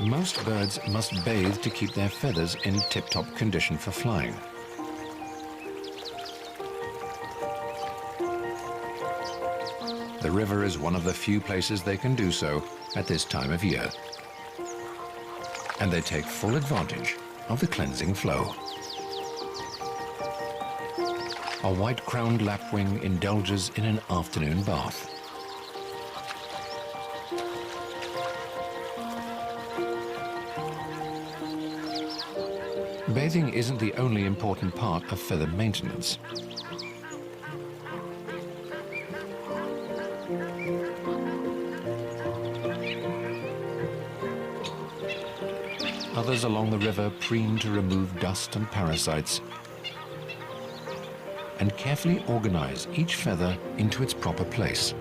Most birds must bathe to keep their feathers in tip-top condition for flying. The river is one of the few places they can do so at this time of year. And they take full advantage of the cleansing flow. A white-crowned lapwing indulges in an afternoon bath. Bathing isn't the only important part of feather maintenance. Others along the river preen to remove dust and parasites and carefully organize each feather into its proper place.